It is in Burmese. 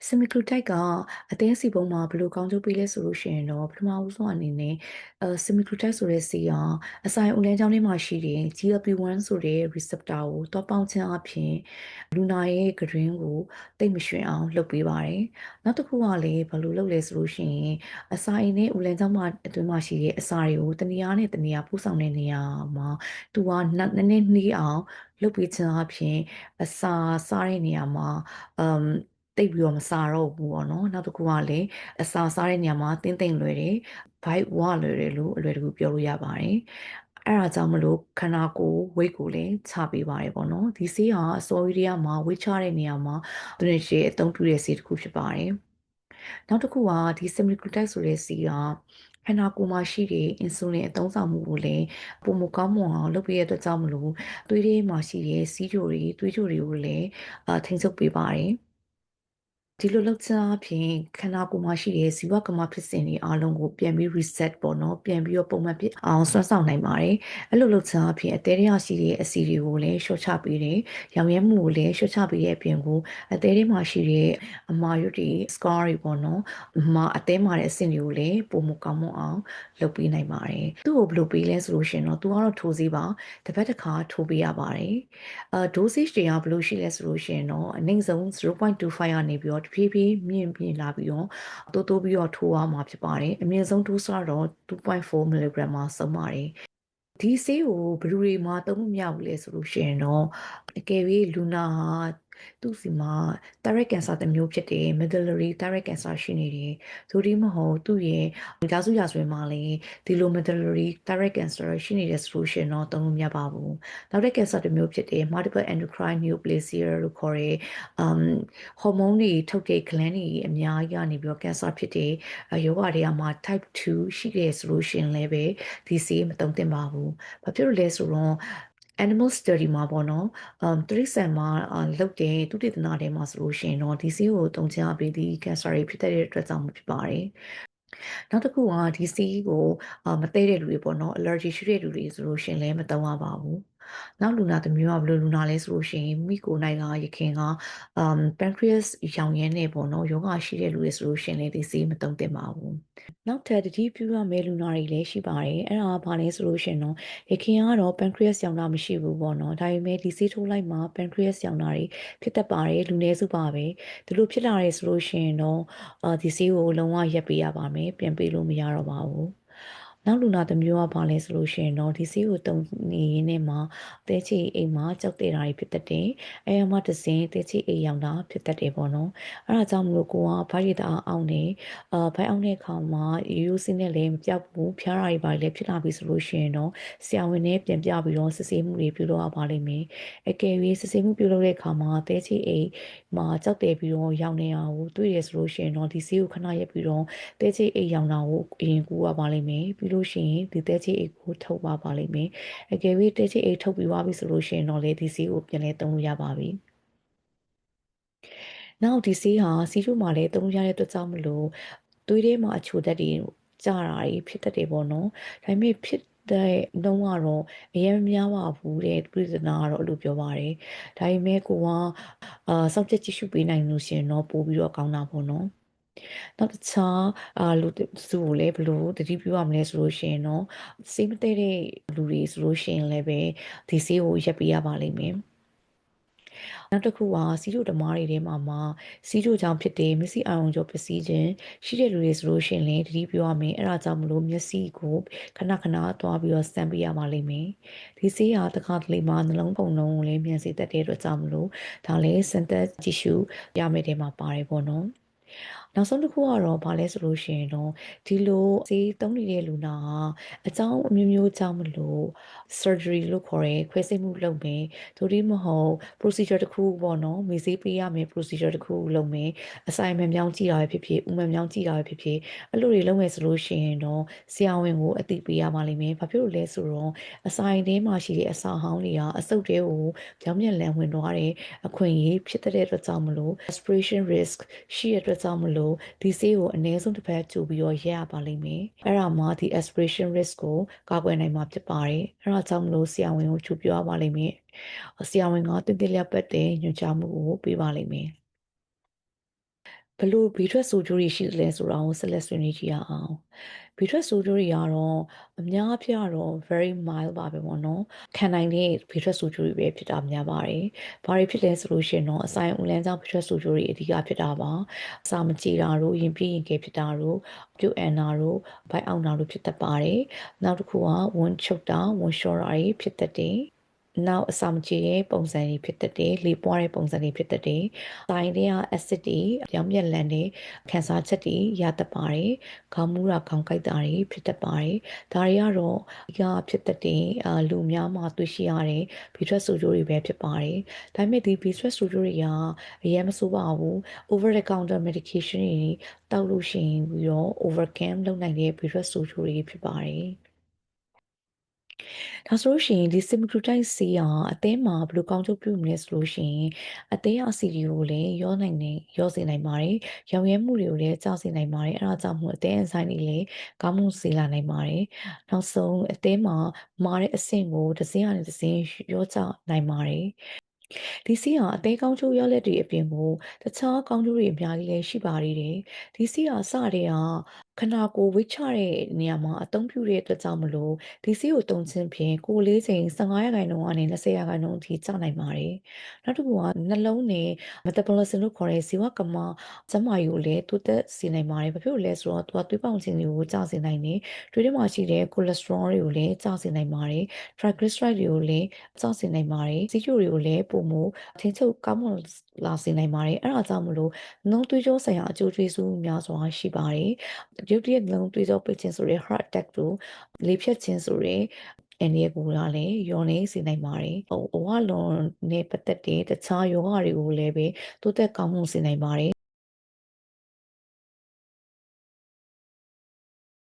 Semaglutide ကအသေးစီပုံမှာဘယ်လိုကောင်းကျိုးပေးလဲဆိုလို့ရှိရင်တော့ပထမဦးဆုံးအနေနဲ့Semaglutide ဆိုတဲ့ဆေးကအစာအိမ်ဦးလမ်းကြောင်းထဲမှာရှိတဲ့ GLP-1 ဆိုတဲ့ receptor ကိုတွားပေါင်းခြင်းအပြင်လူနာရဲ့ကတွင်းကိုတိတ်မရွှင်အောင်လုပ်ပေးပါတယ်။နောက်တစ်ခုကလည်းဘယ်လိုလုပ်လဲဆိုလို့ရှိရင်အစာအိမ်နဲ့ဦးလမ်းကြောင်းမှာအတွင်းမှာရှိတဲ့အစာတွေကိုတနေရာနဲ့တနေရာပို့ဆောင်တဲ့နေရာမှာသူကနည်းနည်းနှီးအောင်လုပ်ပေးခြင်းအပြင်အစာစားတဲ့နေရာမှာအမ်တိတ်ပြီးတော့မစားတော့ဘူးပေါ့နော်နောက်တစ်ခုကလည်းအစာစားတဲ့နေရာမှာတင်းတိမ်လွယ်တယ် bite ဝလွယ်တယ်လို့အလွယ်တကူပြောလို့ရပါတယ်အဲ့ဒါကြောင့်မလို့ခန္ဓာကိုယ် weight ကိုလည်းချပေးပါတယ်ပေါ့နော်ဒီဆေးဟာအစောကြီးတည်းကမှာ weight ချတဲ့နေရာမှာသူနဲ့ရှေ့အသုံးပြုတဲ့ဆေးတစ်ခုဖြစ်ပါတယ်နောက်တစ်ခုကဒီ semaglutide ဆိုတဲ့ဆေးကခန္ဓာကိုယ်မှာရှိတဲ့ insulin အသုံးဆောင်မှုကိုလည်းပုံမကောင်းမွန်အောင်လုပ်ပေးရတဲ့အတွက်ကြောင့်မလို့သွေးထဲမှာရှိတဲ့စီးချိုတွေသွေးချိုတွေကိုလည်းထိန်းချုပ်ပေးပါတယ်ဒီလိုလုပ်ခြင်းအပြင်ခန္ဓာကိုယ်မှာရှိတဲ့ဇီဝကမ္မဖြစ်စဉ်တွေအားလုံးကိုပြန်ပြီး reset ပေါ့နော်ပြန်ပြီးတော့ပုံမှန်ဖြစ်အောင်ဆွမ်းဆောင်နိုင်ပါတယ်အဲ့လိုလုပ်ခြင်းအပြင်အသေးတွေကရှိတဲ့အဆီတွေကိုလည်းလျှော့ချပေးတယ်ရောင်ရဲမှုကိုလည်းလျှော့ချပေးတဲ့အပြင်ကိုအသေးတွေမှာရှိတဲ့အမာရွတ်တွေ scar တွေပေါ့နော်အသေးမှာတဲ့အဆင့်တွေကိုလည်းပုံမကောင်းမွန်အောင်လုပ်ပေးနိုင်ပါတယ်သူ့ကိုဘယ်လိုပေးလဲဆိုလို့ရှိရင်တော့သူကတော့ထိုးစေးပါတစ်ပတ်တစ်ခါထိုးပေးရပါတယ်dosage တွေကဘယ်လိုရှိလဲဆိုလို့ရှိရင်တော့အနည်းဆုံး0.25ကနေပြီးတော့တဖြည်းဖြည်းမြင့်လာပြီးတော့တိုးပြီးတော့ထိုးရမှာဖြစ်ပါတယ်အမြင့်ဆုံး dose ကတော့2.4 mg မှာဆုံးပါတယ်ဒီဆေးကိုဘယ်သူတွေမှာသုံးလို့မရဘူးလဲဆိုလို့ရှိရင်တော့အကယ်၍လူနာဟာသူ့စီမှာ thyroid cancer တစ်မျိုးဖြစ်တယ် medullary thyroid cancer ရှိနေတယ်သို့ဒီမဟုတ်သူ့ရဲ့မိသားစုရာဇဝင်မှာလည်းဒီလို medullary thyroid cancer ရှိနေတယ်ဆိုလို့ရှိရင်တော့သုံးလို့မရပါဘူးနောက်တဲ့ cancer တစ်မျိုးဖြစ်တဲ့ multiple endocrine neoplasia လို့ခေါ်တဲ့ဟော်မုန်းတွေထုတ်တဲ့ gland တွေအများကြီးကနေပြီးတော့ cancer ဖြစ်တဲ့ယောဂတွေကမှာ type 2ရှိတယ်ဆိုလို့ရှိရင်လည်းပဲဒီဆေးမသုံးသင့်ပါဘူး။ဘာဖြစ်လို့လဲဆိုတော့ animal study မှာပေါ့နော်တိရစ္ဆာန်မှာလုပ်တဲ့သုတေသနတွေမှာဆိုလို့ရှိရင်တော့ဒီဆေးကိုသုံးချပေးပြီး cancer တွေဖြစ်တဲ့အတွက်ကြောင့်ဖြစ်ပါတယ်။နောက်တစ်ခုကဒီဆေးကိုမသိတဲ့လူတွေပေါ့နော် allergy ရှိတဲ့လူတွေဆိုလို့ရှိရင်လည်းမသုံးရပါဘူး။နောက်လူနာတစ်မျိုးကဘယ်လိုလူနာလဲဆိုလို့ရှိရင်မိကိုနိုင်ကရခင်ကpancreas ရောင်ရမ်းနေပေါ့နော်ယောဂရှိတဲ့လူတွေဆိုလို့ရှိရင်လည်းဒီဆေးမသုံးသင့်ပါဘူး။နောက်ထပ်တတိပြုရမယ့်လူနာတွေလည်းရှိပါတယ်။အဲ့ဒါကဘာလဲဆိုလို့ရှိရင်တော့ရခင်ကတော့ pancreas ရောင်တာမရှိဘူးပေါ့နော်။ဒါပေမဲ့ဒီဆေးထိုးလိုက်မှာ pancreas ရောင်တာတွေဖြစ်တတ်ပါတယ်လူနည်းစုပါပဲ။ဒီလိုဖြစ်လာရဲဆိုလို့ရှိရင်တော့ဒီဆေးကိုလုံးဝရပ်ပေးရပါမယ်ပြန်ပေးလို့မရတော့ပါဘူးနောက်လူနာတစ်မျိုးကဘာလဲဆိုလို့ရှိရင်တော့ဒီဆေးကိုတုံနေရင်းနဲ့မှာတဲချီအိမ်မှာကြောက်တဲ့ဓာတ်တွေဖြစ်တတ်တယ်။အဲမှာတစ်စင်းတဲချီအိမ်ရောင်တာဖြစ်တတ်တယ်ပေါ့နော်။အဲဒါကြောင့်မလို့ကိုကဘိုက်ရည်တအားအောင်နေဘိုက်အောင်တဲ့အခါမှာရိုးစင်းနဲ့လည်းမပြောက်ဘူးဖျားတာတွေပါလည်းဖြစ်လာပြီဆိုလို့ရှိရင်တော့ဆရာဝန်နဲ့ပြန်ပြပြီးတော့စစ်ဆေးမှုတွေပြုလုပ်ရပါလိမ့်မယ်။အကယ်၍စစ်ဆေးမှုပြုလုပ်တဲ့အခါမှာတဲချီအိမ်မှာကြောက်တယ်ပြီးတော့ရောင်နေတာကိုတွေ့ရဆိုလို့ရှိရင်တော့ဒီဆေးကိုခဏရက်ပြီးတော့တဲချီအိမ်ရောင်တာကိုအရင်ကူရပါလိမ့်မယ်။ပြီးလို့ရှိရင်ဒီတဲချီအိတ်ကိုထုတ်ပါလိမ့်မယ်အကယ်၍တဲချီအိတ်ထုတ်ပြီးသွားပြီဆိုလို့ရှိရင်တော့လေဒီဆေးကိုပြန်လဲသုံးလို့ရပါပြီနောက်ဒီဆေးဟာစီးချိုမှာလည်းသုံးလို့ရတဲ့အတွက်ကြောင့်မလို့သွေးထဲမှာအချိုဓာတ်တွေကျတာတွေဖြစ်တတ်တယ်ပေါ့နော်ဒါပေမဲ့ဖြစ်တဲ့နှုန်းကတော့အရင်မများပါဘူးတဲ့ပြည်စနာကတော့အဲ့လိုပြောပါတယ်ဒါပေမဲ့ကိုကစောင့်ကြည့်ကြည့်ရှုပေးနိုင်လို့ရှင်တော့ပို့ပြီးတော့ကောင်းတာပေါ့နော်နောက်တစ်ခြားလူစုကိုလည်းဘယ်လိုတတိပြုရမလဲဆိုလို့ရှိရင်တော့ဆေးမသိတဲ့လူတွေဆိုလို့ရှိရင်လည်းပဲဒီဆေးကိုရပ်ပေးရပါလိမ့်မယ်နောက်တစ်ခုကစီးချိုဓမားတွေထဲမှာစီးချိုကြောင့်ဖြစ်တဲ့မျက်စိအာရုံကြောပျက်စီးခြင်းရှိတဲ့လူတွေဆိုလို့ရှိရင်လည်းတတိပြုရမယ်အဲ့ဒါကြောင့်မလို့မျက်စိကိုခဏခဏသွားပြီးတော့စမ်းပေးရပါလိမ့်မယ်ဒီဆေးဟာတစ်ခါတလေမှာနှလုံးပုံနှုန်းကိုလည်းမြန်စေတတ်တဲ့အတွက်ကြောင့်မလို့ဒါလည်းစမ်းသပ်ကြည့်ရှုရမယ့်တဲမှာပါတယ်ပေါ့နော်နောက်ဆုံးတစ်ခုကတော့ဘာလဲဆိုလို့ရှိရင်တော့ဒီလိုဈေးသုံးနေတဲ့လူနာကအကြောင်းအမျိုးမျိုးကြောင့်မလို့ surgery လို့ခေါ်ရဲခွဲစိတ်မှုလုပ်မယ်ဒို့ဒီမဟုတ် procedure တစ်ခုပေါ့နော်မေးဆေးပေးရမယ် procedure တစ်ခုလုပ်မယ်အဆိုင်မှန်ပြောင်းကြည့်တာပဲဖြစ်ဖြစ်ဥမှန်ပြောင်းကြည့်တာပဲဖြစ်ဖြစ်အဲ့လိုတွေလုပ်မယ်ဆိုလို့ရှိရင်တော့ဆရာဝန်ကိုအသိပေးရပါလိမ့်မယ်ဘာဖြစ်လို့လဲဆိုတော့အဆိုင်ထဲမှာရှိတဲ့အစာဟောင်းတွေကအဆုတ်တွေကိုပြောင်းပြန်လည်ဝင်သွားတဲ့အခွင့်အရေးဖြစ်တဲ့အတွက်ကြောင့်မလို့ aspiration risk ရှိတဲ့အတွက်ကြောင့်မလို့ဒီဆေးကိုအနည်းဆုံးတစ်ပတ်ကြိုပြီးတော့ရက်ရပါလိမ့်မယ်အဲ့ဒါမှဒီ aspiration risk ကိုကာကွယ်နိုင်မှာဖြစ်ပါတယ်အဲ့ဒါကြောင့်မလို့ဆရာဝန်ကိုကြိုပြောရပါလိမ့်မယ်ဆရာဝန်ကတင်းတင်းလျက်ပတ်တဲ့ညွှန်ကြားမှုကိုပေးပါလိမ့်မယ် ဘလို့ဘေးထွက်ဆိုးကျိုးတွေရှိတယ်လဲဆိုတာကိုဆက်လက်ဆွေးနွေးကြည့်ရအောင်ဘေးထွက်ဆိုးကျိုးတွေကတော့အများအပြားတော့ very mild ပါပဲပေါ့နော်ခံနိုင်တဲ့ဘေးထွက်ဆိုးကျိုးတွေပဲဖြစ်တာများပါတယ်ဘာတွေဖြစ်လဲဆိုလို့ရှိရင်တော့အဆိုင်ဦးလန်းကြောင့်ဘေးထွက်ဆိုးကျိုးတွေအဓိကဖြစ်တာပါအစာမကြေတာတို့ရင်ပြည့်ရင်ကဲဖြစ်တာတို့ပြုတ်အန်တာတို့ဘိုက်အောင်တာတို့ဖြစ်တတ်ပါတယ်နောက်တစ်ခုကဝမ်းချုပ်တာဝမ်းလျှောတာတွေဖြစ်တတ်တယ်နောက်အစာမကြေတဲ့ပုံစံတွေဖြစ်တတ်တယ်လေပွားတဲ့ပုံစံတွေဖြစ်တတ်တယ်။ဆိုင်တွေက acid တွေပြောင်းပြက်လန်တဲ့ခန်းစားချက်တွေရတတ်ပါတယ်။ခေါင်းမူးတာခေါင်းကိုက်တာတွေဖြစ်တတ်ပါတယ်။ဒါတွေကတော့ဒီကဖြစ်တတ်တဲ့လူများမှာတွေ့ရှိရတဲ့ဘေးထွက်ဆိုးကျိုးတွေပဲဖြစ်ပါတယ်။ဒါပေမဲ့ဒီဘေးထွက်ဆိုးကျိုးတွေကအရင်မဆိုးပါဘူး။ over the counter medication တွေတောက်လို့ရှိရင်ပြီးတော့ overcome လုပ်နိုင်တဲ့ဘေးထွက်ဆိုးကျိုးတွေဖြစ်ပါတယ်။ဒါဆိုလို့ရှိရင်ဒီ semaglutide ဆေးကအသင်းမှာဘယ်လိုကောင်းကျိုးပြုမလဲဆိုလို့ရှိရင်အသင်းအဆီဒီကိုလည်းရောစေနိုင်ပါတယ်။ရောင်ရဲမှုတွေကိုလည်းကျစေနိုင်ပါတယ်။အဲဒါကြောင့်မို့အသင်းအဆိုင်တွေလည်းကောင်းမှုစေလာနိုင်ပါတယ်။နောက်ဆုံးအသင်းမှာမာတဲ့အဆင့်ကိုတစ်စင်းကနေတစ်စင်းရောကျနိုင်ပါတယ်။ဒီဆေးဟာအသေးကောင်းကျိုးရလက်တွေအပြင်ကိုတခြားကောင်းကျိုးတွေအများကြီးလည်းရှိပါသေးတယ်။ဒီဆေးဟာအစတည်းကခန္ဓာကိုယ်ဝိတ်ချတဲ့နေရာမှာအသုံးပြုတဲ့အတွက်ကြောင့်မလို့ဒီဆေးကိုတုံးခြင်းဖြင့်ကိုယ်လေးချိန်15%ကနေ20%အထိကျနိုင်ပါတယ်။နောက်တစ်ခုကနှလုံးနဲ့ metabolism လို့ခေါ်တဲ့ဇီဝကမ္မကျန်းမာရေးကိုလည်းတိုးတက်စေနိုင်ပါတယ်။ဘာဖြစ်လို့လဲဆိုတော့သူကသွေးပေါင်ခြင်းတွေကိုကျစေနိုင်တယ်။သွေးထဲမှာရှိတဲ့ cholesterol တွေကိုလည်းကျစေနိုင်ပါတယ်။ triglyceride တွေကိုလည်းကျစေနိုင်ပါတယ်။ဆီးချိုတွေကိုလည်းပုံမထိန်းချုပ်ကောင်းမွန်လာစေနိုင်ပါတယ်။အဲဒါကြောင့်မလို့နှလုံးသွေးကြောဆိုင်ရာအကျိုးကျေးဇူးများစွာရှိပါတယ်။ရုတ်တရက်နှလုံးသွေးကြောပိတ်ခြင်းဆိုတဲ့ heart attack တို့လေဖြတ်ခြင်းဆိုတဲ့အန္တရာယ်ကိုလည်းလျော့နေစေနိုင်ပါတယ်။အဝလွန်နဲ့ပတ်သက်တဲ့တခြားယောဂတွေကိုလည်းပဲတိုးတက်ကောင်းမွန်စေနိုင်ပါတယ်